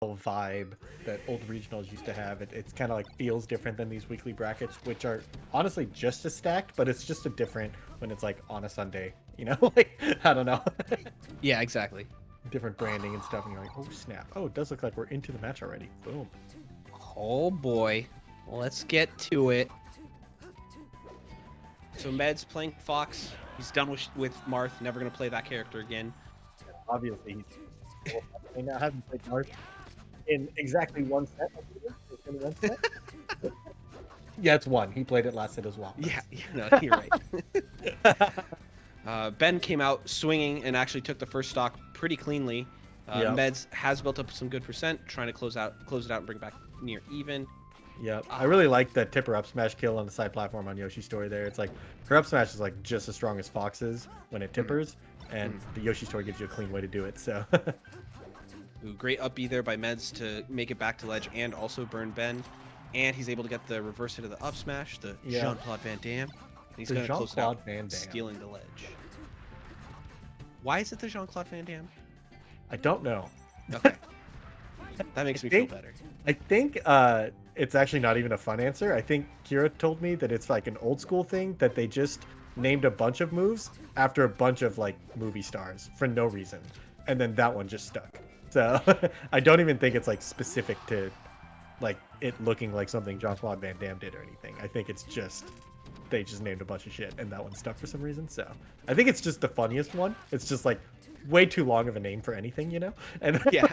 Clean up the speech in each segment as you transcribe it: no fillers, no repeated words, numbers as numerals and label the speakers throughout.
Speaker 1: vibe that old regionals used to have. It's kind of like feels different than these weekly brackets, which are honestly just as stacked, but it's just a different when it's like on a Sunday, like I don't know.
Speaker 2: Yeah, exactly.
Speaker 1: Different branding and stuff, and you're like, oh snap. Oh, it does look like we're into the match already. Boom.
Speaker 2: Oh boy. Let's get to it. So Med's playing Fox. He's done with Marth. Never going to play that character again.
Speaker 1: Obviously, I now haven't played Marth in exactly one set. It's in one set. Yeah, it's one. He played it last set as well.
Speaker 2: Yeah, no, you're right. Ben came out swinging and actually took the first stock pretty cleanly.
Speaker 1: Yep.
Speaker 2: Medz has built up some good percent, trying to close it out and bring it back near even.
Speaker 1: Yep. I really like the tipper up smash kill on the side platform on Yoshi's story there. It's like her up smash is like just as strong as Fox's when it tippers, and the Yoshi story gives you a clean way to do it. So
Speaker 2: Ooh, great up B there by Medz to make it back to ledge and also burn Ben. And he's able to get the reverse hit of the up smash, the Jean-Claude Van Damme. And he's going to close it out, stealing the ledge. Why is it the Jean-Claude Van Damme?
Speaker 1: I don't know.
Speaker 2: Okay. That makes me feel better.
Speaker 1: I think it's actually not even a fun answer. I think Kira told me that it's like an old school thing that they just named a bunch of moves after a bunch of like movie stars for no reason. And then that one just stuck. So I don't even think it's like specific to like it looking like something Jean-Claude Van Damme did or anything. I think it's just they just named a bunch of shit and that one stuck for some reason. So I think it's just the funniest one. It's just like way too long of a name for anything, And
Speaker 2: yeah.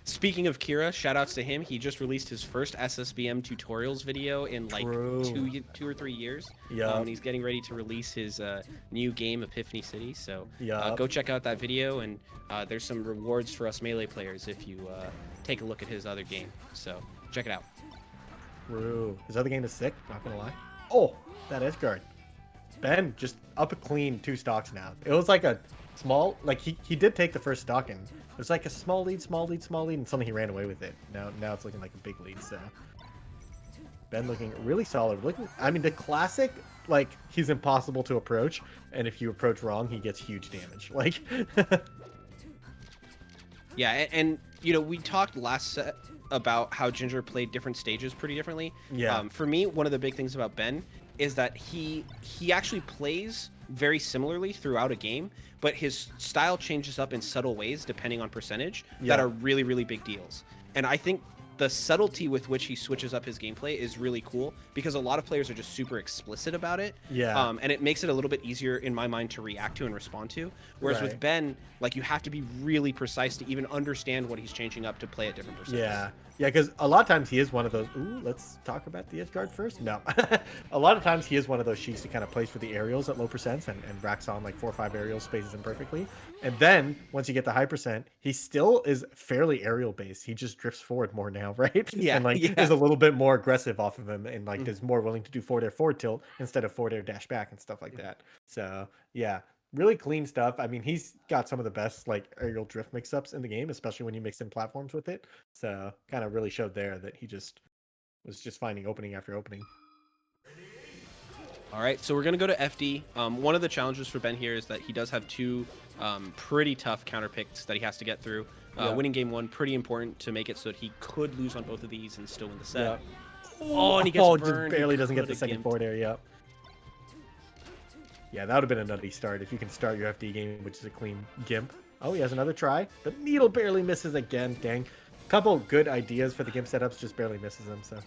Speaker 2: Speaking of Kira, shout outs to him. He just released his first SSBM tutorials video in like two or 3 years.
Speaker 1: Yeah.
Speaker 2: And he's getting ready to release his new game, Epiphany City. So
Speaker 1: yeah,
Speaker 2: go check out that video. And there's some rewards for us Melee players if you take a look at his other game. So check it out.
Speaker 1: True. His other game is sick, not going to lie. Oh, that edge guard. Ben just up a clean 2 stocks now. It was like a small, like he did take the first stock and it was like a small lead, and suddenly he ran away with it. Now it's looking like a big lead. So Ben looking really solid. I mean, the classic, like he's impossible to approach, and if you approach wrong, he gets huge damage. Like,
Speaker 2: yeah, and we talked last set about how Ginger played different stages pretty differently.
Speaker 1: Yeah.
Speaker 2: For me, one of the big things about Ben is that he actually plays very similarly throughout a game, but his style changes up in subtle ways depending on percentage that are really, really big deals. And I think the subtlety with which he switches up his gameplay is really cool because a lot of players are just super explicit about it.
Speaker 1: Yeah.
Speaker 2: And it makes it a little bit easier in my mind to react to and respond to. Whereas with Ben, like you have to be really precise to even understand what he's changing up to play at different percentages.
Speaker 1: Yeah. Yeah, because a lot of times he is one of those. Ooh, let's talk about the edge guard first. No, a lot of times he is one of those Sheiks who kind of plays for the aerials at low percents and racks on like 4 or 5 aerials, spaces them perfectly. And then once you get the high percent, he still is fairly aerial based. He just drifts forward more now, right?
Speaker 2: Yeah,
Speaker 1: and like is a little bit more aggressive off of him, and like is more willing to do forward air forward tilt instead of forward air dash back and stuff like that. So yeah. Really clean stuff. I mean, he's got some of the best like aerial drift mix-ups in the game, especially when you mix in platforms with it. So kind of really showed there that he just was just finding opening after opening.
Speaker 2: All right, so we're going to go to FD. One of the challenges for Ben here is that he does have 2 pretty tough counter picks that he has to get through. Winning game 1, pretty important to make it so that he could lose on both of these and still win the set.
Speaker 1: Yeah.
Speaker 2: Oh, and he gets burned.
Speaker 1: Just barely doesn't get the second forward air. Yep. Yeah, that would have been a nutty start if you can start your FD game, which is a clean gimp. Oh, he has another try. The needle barely misses again. Dang. Couple good ideas for the gimp setups, just barely misses them. So.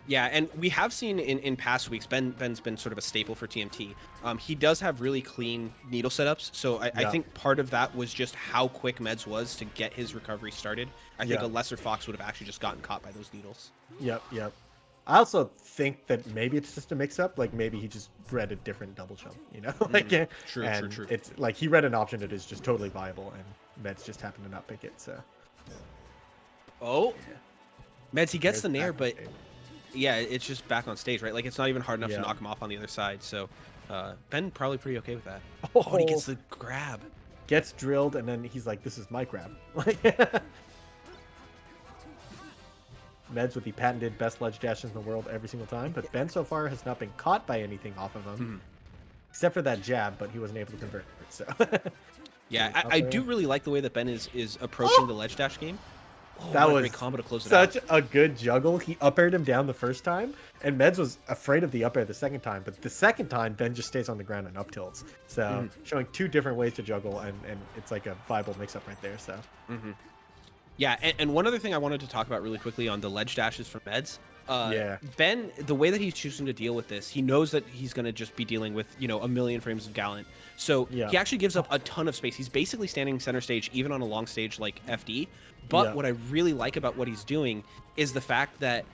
Speaker 2: Yeah, and we have seen in past weeks, Ben's been sort of a staple for TMT. He does have really clean needle setups, so I think part of that was just how quick Medz was to get his recovery started. I think a lesser Fox would have actually just gotten caught by those needles.
Speaker 1: Yep. I also think that maybe it's just a mix-up. Like maybe he just read a different double jump, like
Speaker 2: True.
Speaker 1: It's like he read an option that is just totally viable, and Medz just happened to not pick it. So.
Speaker 2: Oh, Medz, he gets the nair, but yeah, it's just back on stage, right? Like it's not even hard enough to knock him off on the other side. So Ben probably pretty okay with that. Oh, and he gets the grab.
Speaker 1: Gets drilled, and then he's like, "This is my grab." Medz with the patented best ledge dashes in the world every single time, but Ben so far has not been caught by anything off of him, except for that jab, but he wasn't able to convert it. So,
Speaker 2: Yeah,
Speaker 1: Up
Speaker 2: I
Speaker 1: air.
Speaker 2: do really like the way that Ben is approaching the ledge dash game. Oh,
Speaker 1: That
Speaker 2: what a
Speaker 1: was
Speaker 2: great combo to close it out.
Speaker 1: such a good juggle. He up aired him down the first time, and Medz was afraid of the up air the second time. But the second time, Ben just stays on the ground and up tilts. So
Speaker 2: Mhm,
Speaker 1: showing two different ways to juggle, and it's like a viable mix up right there. So
Speaker 2: mhm. Yeah, and one other thing I wanted to talk about really quickly on the ledge dashes from Medz.
Speaker 1: yeah,
Speaker 2: Ben, the way that he's choosing to deal with this, he knows that he's going to just be dealing with, a million frames of Gallant. So
Speaker 1: yeah,
Speaker 2: he actually gives up a ton of space. He's basically standing center stage, even on a long stage like FD. But
Speaker 1: yeah,
Speaker 2: what I really like about what he's doing is the fact that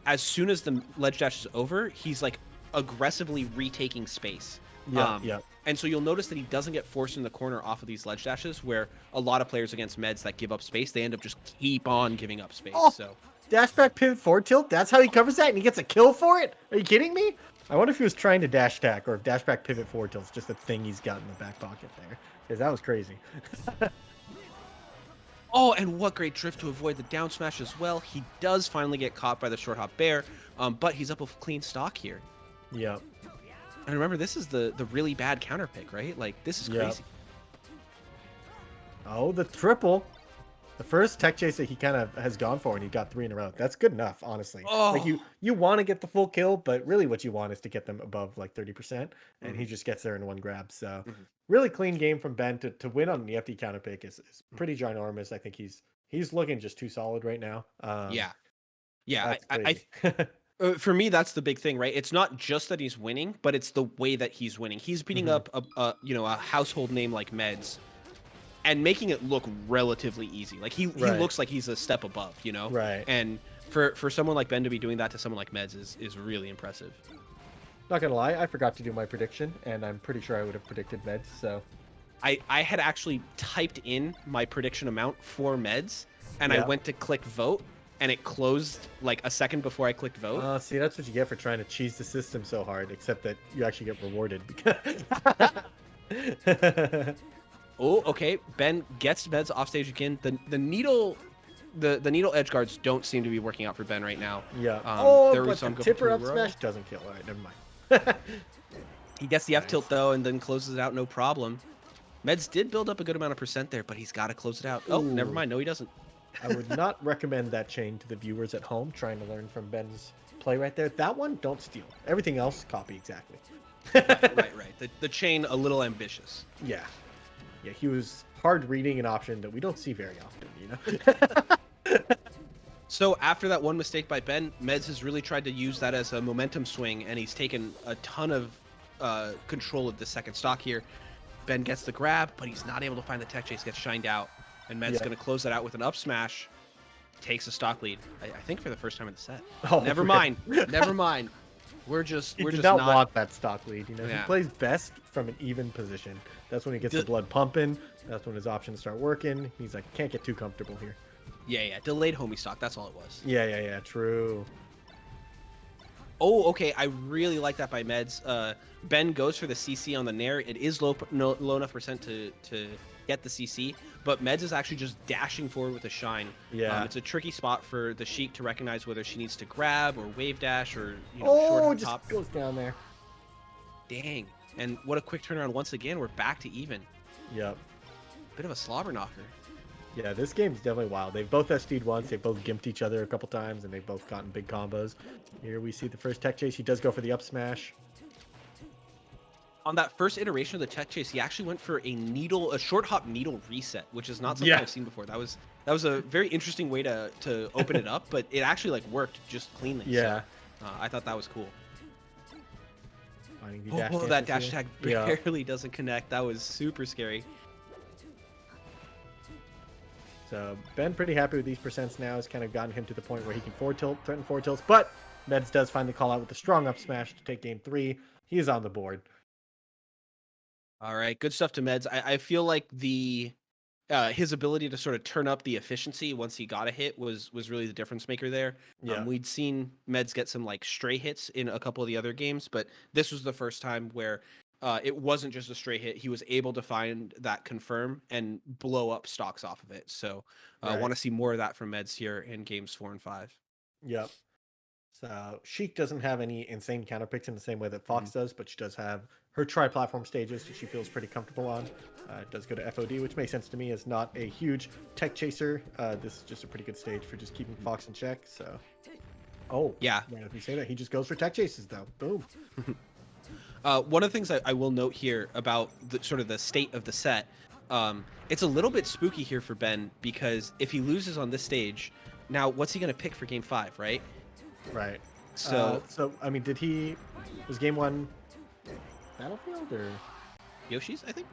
Speaker 2: as soon as the ledge dash is over, he's like aggressively retaking space.
Speaker 1: yeah, yeah.
Speaker 2: And so you'll notice that he doesn't get forced in the corner off of these ledge dashes, where a lot of players against Medz that give up space, they end up just keep on giving up space.
Speaker 1: Oh,
Speaker 2: So
Speaker 1: dash back pivot forward tilt. That's how he covers that, and he gets a kill for it. Are you kidding me? I wonder if he was trying to dash attack or if dash back pivot forward tilt's just a thing he's got in the back pocket there, because that was crazy.
Speaker 2: Oh, and what great drift to avoid the down smash as well. He does finally get caught by the short hop bear, but he's up with clean stock here.
Speaker 1: Yep.
Speaker 2: And remember, this is the really bad counter pick, right? Like, this is
Speaker 1: Yep.
Speaker 2: crazy.
Speaker 1: Oh, the triple. The first tech chase that he kind of has gone for, and he got 3 in a row. That's good enough, honestly. Like
Speaker 2: Oh,
Speaker 1: you want to get the full kill, but really what you want is to get them above like 30%, and he
Speaker 2: mhm,
Speaker 1: just gets there in one grab. So
Speaker 2: mhm,
Speaker 1: really clean game from Ben to win on the FD counter pick is
Speaker 2: mhm.
Speaker 1: pretty ginormous. I think he's looking just too solid right now.
Speaker 2: Yeah, yeah.
Speaker 1: That's crazy.
Speaker 2: For me, that's the big thing, right? It's not just that he's winning, but it's the way that he's winning. He's beating
Speaker 1: Hmm.
Speaker 2: up a household name like Medz and making it look relatively easy. Like he
Speaker 1: Right,
Speaker 2: looks like he's a step above.
Speaker 1: right.
Speaker 2: And for someone like Ben to be doing that to someone like Medz is really impressive.
Speaker 1: Not gonna lie, I forgot to do my prediction, and I'm pretty sure I would have predicted Meds. So
Speaker 2: I had actually typed in my prediction amount for Medz, and I
Speaker 1: yeah.
Speaker 2: went to click vote, and it closed like a second before I clicked vote.
Speaker 1: See, that's what you get for trying to cheese the system so hard, except that you actually get rewarded because.
Speaker 2: Oh, okay. Ben gets Medz off stage again. The needle, the needle edge guards don't seem to be working out for Ben right now.
Speaker 1: Yeah.
Speaker 2: There
Speaker 1: But
Speaker 2: was
Speaker 1: the
Speaker 2: some go for
Speaker 1: tipper
Speaker 2: two
Speaker 1: up
Speaker 2: in a row.
Speaker 1: smash doesn't kill. All right, never mind.
Speaker 2: He gets the F
Speaker 1: Nice.
Speaker 2: tilt though, and then closes it out no problem. Medz did build up a good amount of percent there, but he's got to close it out. Oh, never
Speaker 1: Ooh.
Speaker 2: mind. No, he doesn't.
Speaker 1: I would not recommend that chain to the viewers at home trying to learn from Ben's play right there. That one, don't steal. Everything else, copy exactly.
Speaker 2: Right. The chain a little ambitious.
Speaker 1: Yeah. Yeah, he was hard reading an option that we don't see very often, you know?
Speaker 2: So after that one mistake by Ben, Medz has really tried to use that as a momentum swing, and he's taken a ton of control of the second stock here. Ben gets the grab, but he's not able to find the tech chase, gets shined out, and Medz
Speaker 1: Yeah.
Speaker 2: going to close that out with an up smash, takes a stock lead. I think for the first time in the set.
Speaker 1: Oh,
Speaker 2: Never
Speaker 1: really?
Speaker 2: mind. Never mind. We're
Speaker 1: He
Speaker 2: just
Speaker 1: did
Speaker 2: not.
Speaker 1: not want that stock lead. You know,
Speaker 2: Yeah.
Speaker 1: he plays best from an even position. That's when he gets the
Speaker 2: D-
Speaker 1: blood pumping. That's when his options start working. He's like, can't get too comfortable here.
Speaker 2: Yeah. Delayed homie stock. That's all it was.
Speaker 1: Yeah. True.
Speaker 2: Oh, okay. I really like that by Medz. Ben goes for the CC on the Nair. It is low enough percent to get the CC, but Medz is actually just dashing forward with a shine.
Speaker 1: Yeah.
Speaker 2: It's a tricky spot for the Sheik to recognize whether she needs to grab or wave dash or
Speaker 1: Oh,
Speaker 2: short on
Speaker 1: just
Speaker 2: top.
Speaker 1: goes down there.
Speaker 2: Dang. And what a quick turnaround once again. We're back to even.
Speaker 1: Yep.
Speaker 2: Bit of a slobber knocker.
Speaker 1: Yeah, this game's definitely wild. They've both SD'd once. They've both gimped each other a couple times, and they've both gotten big combos. Here we see the first tech chase. He does go for the up smash.
Speaker 2: On that first iteration of the tech chase, he actually went for a short hop needle reset, which is not something
Speaker 1: Yeah.
Speaker 2: I've seen before. That was a very interesting way to open it up, but it actually like worked just cleanly.
Speaker 1: Yeah.
Speaker 2: So, I thought that was cool.
Speaker 1: Finding the dash
Speaker 2: That
Speaker 1: dances
Speaker 2: dash
Speaker 1: here.
Speaker 2: attack
Speaker 1: Yeah.
Speaker 2: barely doesn't connect. That was super scary.
Speaker 1: So Ben pretty happy with these percents now. Has kind of gotten him to the point where he can threaten forward tilts. But Medz does finally call out with a strong up smash to take game 3. He is on the board.
Speaker 2: All right, good stuff to Medz. I feel like his ability to sort of turn up the efficiency once he got a hit was really the difference maker there.
Speaker 1: Yeah.
Speaker 2: We'd seen Medz get some like stray hits in a couple of the other games, but this was the first time where it wasn't just a stray hit. He was able to find that confirm and blow up stocks off of it. So I
Speaker 1: Right.
Speaker 2: want to see more of that from Medz here in games 4 and 5.
Speaker 1: Yep. So Sheik doesn't have any insane counter picks in the same way that
Speaker 2: Mhm.
Speaker 1: Fox does, but she does have her tri-platform stages that she feels pretty comfortable on. Does go to FOD, which makes sense to me as not a huge tech chaser. This is just a pretty good stage for just keeping Fox in check. So, oh,
Speaker 2: Yeah.
Speaker 1: right if you say that, he just goes for tech chases though. Boom.
Speaker 2: One of the things I will note here about the sort of the state of the set, it's a little bit spooky here for Ben because if he loses on this stage, now what's he going to pick for game 5, right?
Speaker 1: Right.
Speaker 2: So
Speaker 1: So I mean, was game one Battlefield or?
Speaker 2: Yoshi's, I think.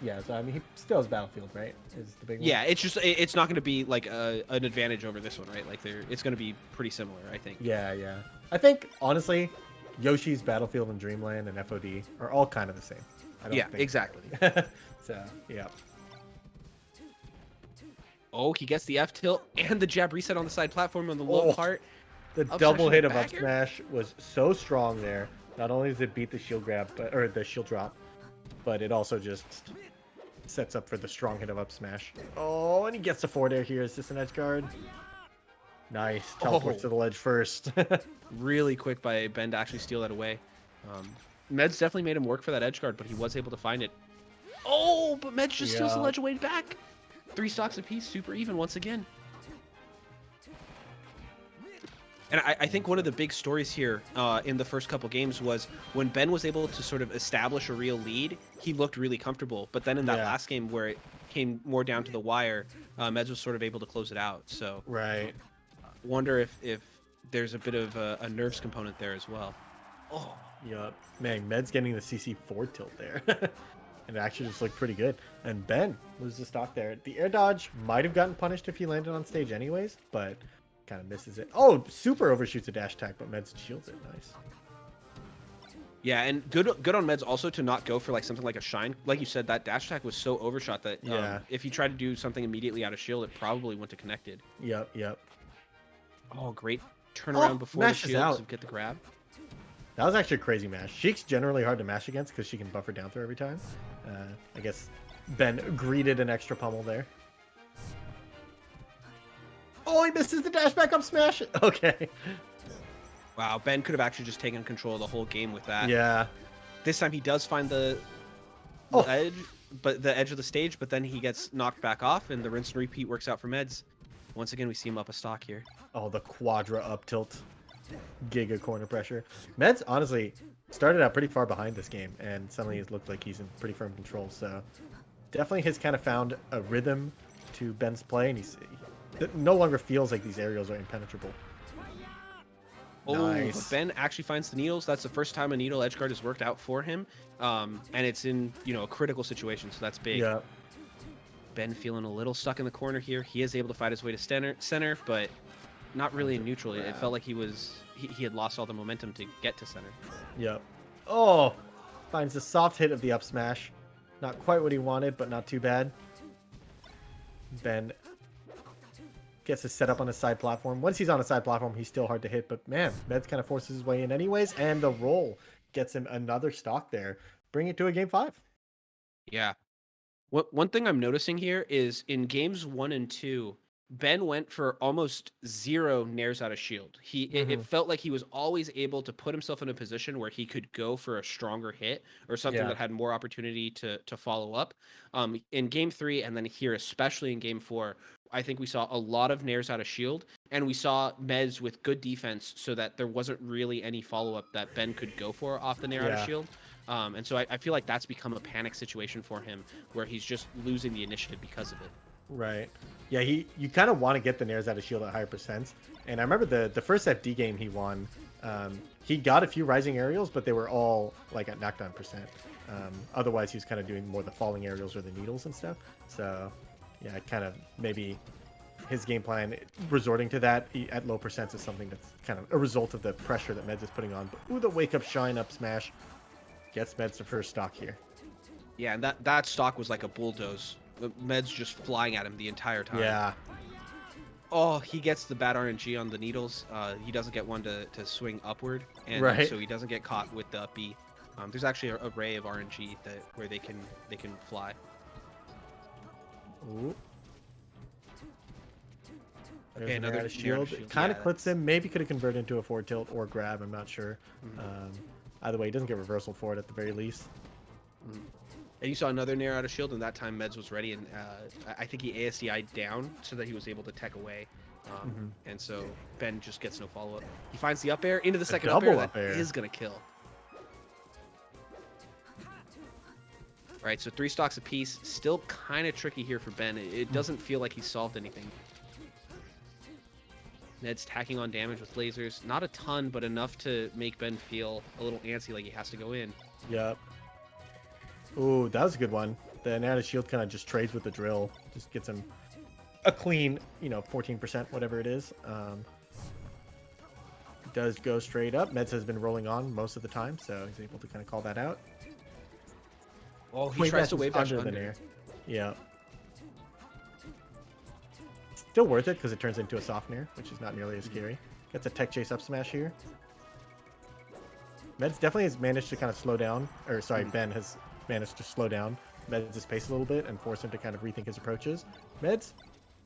Speaker 1: Yeah. So I mean, he still has Battlefield, right? Is the big one.
Speaker 2: Yeah, it's not going to be like an advantage over this one, right? Like it's going to be pretty similar, I think.
Speaker 1: Yeah, yeah. I think honestly, Yoshi's Battlefield and Dreamland and FOD are all kind of the same. I don't
Speaker 2: Yeah,
Speaker 1: think.
Speaker 2: exactly.
Speaker 1: So yeah.
Speaker 2: Oh, he gets the F tilt and the jab reset on the side platform on the low
Speaker 1: Oh,
Speaker 2: part.
Speaker 1: the
Speaker 2: Up
Speaker 1: double
Speaker 2: smash
Speaker 1: hit
Speaker 2: and
Speaker 1: of up
Speaker 2: back air?
Speaker 1: smash was so strong there. Not only does it beat the shield grab, or the shield drop, but it also just sets up for the strong hit of up smash. Oh, and he gets the forward air here. Is this an edge guard? Nice. Teleports to the ledge first.
Speaker 2: Really quick by Ben to actually steal that away. Medz definitely made him work for that edge guard, but he was able to find it. Oh, but Medz just steals the
Speaker 1: Yeah.
Speaker 2: ledge away back. 3 stocks apiece, super even once again. And I think one of the big stories here in the first couple games was when Ben was able to sort of establish a real lead, he looked really comfortable. But then in that
Speaker 1: Yeah.
Speaker 2: last game where it came more down to the wire, Medz was sort of able to close it out. So
Speaker 1: Right.
Speaker 2: wonder if there's a bit of a nerves component there as well. Oh,
Speaker 1: Yup. Man, Med's getting the CC forward tilt there. And it actually just looked pretty good. And Ben loses the stock there. The air dodge might have gotten punished if he landed on stage anyways, but kind of misses it. Oh, super overshoots a dash attack, but Medz shields it. Nice.
Speaker 2: yeah, and good on Medz also to not go for like something like a shine. Like you said, that dash attack was so overshot that
Speaker 1: Yeah.
Speaker 2: if he tried to do something immediately out of shield, it probably wouldn't have connected.
Speaker 1: Yep, yep.
Speaker 2: Oh, great turnaround
Speaker 1: Oh,
Speaker 2: before the
Speaker 1: mashes
Speaker 2: shield
Speaker 1: out.
Speaker 2: to get the grab.
Speaker 1: That was actually a crazy mash. Sheik's generally hard to mash against because she can buffer down throw every time. I guess Ben greeted an extra pummel there. Oh, he misses the dash back up smash. Okay.
Speaker 2: Wow, Ben could have actually just taken control of the whole game with that.
Speaker 1: Yeah.
Speaker 2: This time he does find the
Speaker 1: Oh.
Speaker 2: edge, but the edge of the stage, but then he gets knocked back off, and the rinse and repeat works out for Medz. Once again, we see him up a stock here.
Speaker 1: Oh, the quadra up tilt. Giga corner pressure. Medz honestly started out pretty far behind this game, and suddenly it looked like he's in pretty firm control. So definitely has kind of found a rhythm to Ben's play, and it no longer feels like these aerials are impenetrable.
Speaker 2: Oh,
Speaker 1: Nice.
Speaker 2: but Ben actually finds the needles. That's the first time a needle edge guard has worked out for him, and it's in a critical situation, so that's big.
Speaker 1: Yeah.
Speaker 2: Ben feeling a little stuck in the corner here. He is able to fight his way to center, but not really in neutral. It felt like he had lost all the momentum to get to center.
Speaker 1: Yep. Oh, finds the soft hit of the up smash. Not quite what he wanted, but not too bad. Ben gets to set up on a side platform. Once he's on a side platform, he's still hard to hit, but man, Medz kind of forces his way in anyways, and the roll gets him another stock there. Bring it to a game 5.
Speaker 2: Yeah. One thing I'm noticing here is in games 1 and 2, Ben went for almost 0 nairs out of shield. It felt like he was always able to put himself in a position where he could go for a stronger hit or something
Speaker 1: Yeah.
Speaker 2: that had more opportunity to follow up. In game 3 and then here, especially in game 4, I think we saw a lot of nairs out of shield, and we saw Medz with good defense so that there wasn't really any follow up that Ben could go for off the nair out of
Speaker 1: Yeah.
Speaker 2: shield. And so I feel like that's become a panic situation for him where he's just losing the initiative because of it.
Speaker 1: Right. Yeah, you kind of want to get the nairs out of shield at higher percents. And I remember the first FD game he won, he got a few rising aerials, but they were all like at knockdown percent. Otherwise, he was kind of doing more the falling aerials or the needles and stuff. So, yeah, kind of maybe his game plan resorting to that at low percents is something that's kind of a result of the pressure that Medz is putting on. But, ooh, the wake up shine up smash gets Medz the first stock here.
Speaker 2: Yeah, and that stock was like a bulldoze. Medz just flying at him the entire time.
Speaker 1: Yeah.
Speaker 2: Oh, he gets the bad RNG on the needles. He doesn't get one to swing upward, and
Speaker 1: Right.
Speaker 2: so he doesn't get caught with the up B. There's actually an array of RNG where they can fly.
Speaker 1: Ooh. There's
Speaker 2: Okay,
Speaker 1: an
Speaker 2: another
Speaker 1: out of shield.
Speaker 2: shield.
Speaker 1: Kind of
Speaker 2: Yeah,
Speaker 1: clips him. Maybe could have converted into a forward tilt or grab. I'm not sure.
Speaker 2: Mhm.
Speaker 1: Either way, he doesn't get reversal for it at the very least.
Speaker 2: And you saw another Nair out of shield, and that time Medz was ready, and I think he ASCI'd down so that he was able to tech away. And so Ben just gets no follow-up. He finds the up air into the second up air.
Speaker 1: double up air.
Speaker 2: That is going to kill. All right, so 3 stocks apiece. Still kind of tricky here for Ben. It doesn't feel like he's solved anything. Medz tacking on damage with lasers. Not a ton, but enough to make Ben feel a little antsy, like he has to go in.
Speaker 1: Yep. Ooh, that was a good one. The Nana Shield kind of just trades with the drill. Just gets him a clean, 14%, whatever it is. Does go straight up. Medz has been rolling on most of the time, so he's able to kind of call that out.
Speaker 2: Oh, he tries to wave dash under.
Speaker 1: The Nair. Yeah. Still worth it because it turns into a soft Nair, which is not nearly as scary. Gets a tech chase up smash here. Medz definitely has managed to kind of slow down, or sorry, Ben has managed to slow down Medz's pace a little bit and force him to kind of rethink his approaches. Medz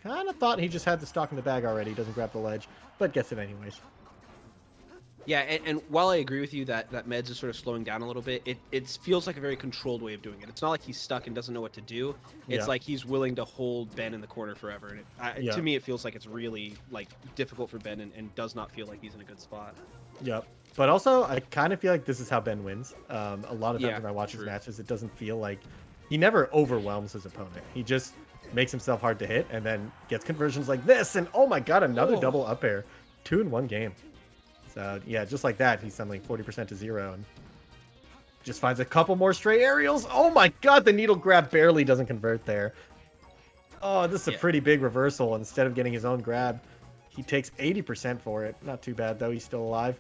Speaker 1: kind of thought he just had the stock in the bag already. He doesn't grab the ledge, but gets it anyways.
Speaker 2: Yeah, and while I agree with you that Medz is sort of slowing down a little bit, it feels like a very controlled way of doing it. It's not like he's stuck and doesn't know what to do. It's like he's willing to hold Ben in the corner forever. And to me, it feels like it's really difficult for Ben and does not feel like he's in a good spot.
Speaker 1: Yep. But also, I kind of feel like this is how Ben wins. A lot of times when I watch his
Speaker 2: true.
Speaker 1: matches, it doesn't feel like he never overwhelms his opponent. He just makes himself hard to hit and then gets conversions like this. And oh my god, another double up air. 2 in 1 game. So yeah, just like that, he's suddenly 40% to 0 and just finds a couple more stray aerials. Oh my god, the needle grab barely doesn't convert there. Oh, this is a pretty big reversal. Instead of getting his own grab, he takes 80% for it. Not too bad though, he's still alive.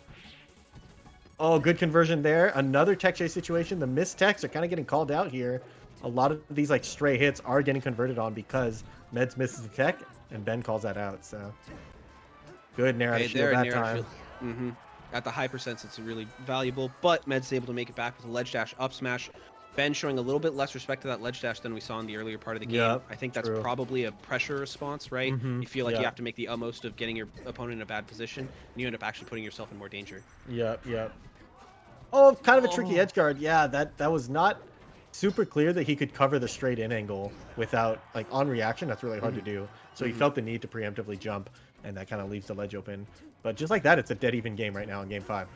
Speaker 1: Oh, good conversion there. Another tech chase situation. The missed techs are kind of getting called out here. A lot of these stray hits are getting converted on because Medz misses the tech and Ben calls that out. So good Nair out of shield that time.
Speaker 2: At the high percents, it's really valuable, but Medz is able to make it back with a ledge dash up smash. Ben showing a little bit less respect to that ledge dash than we saw in the earlier part of the game.
Speaker 1: Yep,
Speaker 2: I think that's probably a pressure response, right? You feel like you have to make the utmost of getting your opponent in a bad position, and you end up actually putting yourself in more danger.
Speaker 1: Yep. Oh, kind of a tricky edge guard. Yeah, that was not super clear that he could cover the straight in angle without, on reaction. That's really hard to do. So he felt the need to preemptively jump, and that kind of leaves the ledge open. But just like that, it's a dead even game right now in game 5.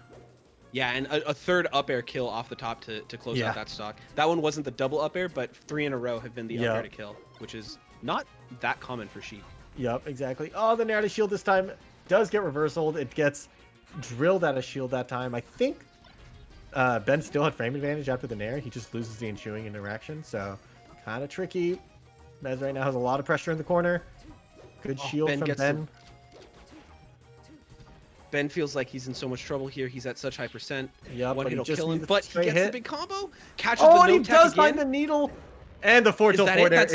Speaker 2: Yeah, and a third up air kill off the top to close out that stock. That one wasn't the double up air, but 3 in a row have been the up air to kill, which is not that common for Sheik.
Speaker 1: Yep, exactly. Oh, the Nair to shield this time does get reversaled. It gets drilled out of shield that time. I think Ben still had frame advantage after the Nair. He just loses the ensuing interaction, so kind of tricky. Medz right now has a lot of pressure in the corner. Good shield from Ben.
Speaker 2: Ben feels like he's in so much trouble here. He's at such high percent.
Speaker 1: Yep,
Speaker 2: One
Speaker 1: but
Speaker 2: hit will
Speaker 1: he just
Speaker 2: kill him,
Speaker 1: needs
Speaker 2: but he gets
Speaker 1: hit.
Speaker 2: the big combo. Catches
Speaker 1: Oh,
Speaker 2: the
Speaker 1: and he
Speaker 2: no tech
Speaker 1: does
Speaker 2: again.
Speaker 1: find the needle. And the forward tilt forward air is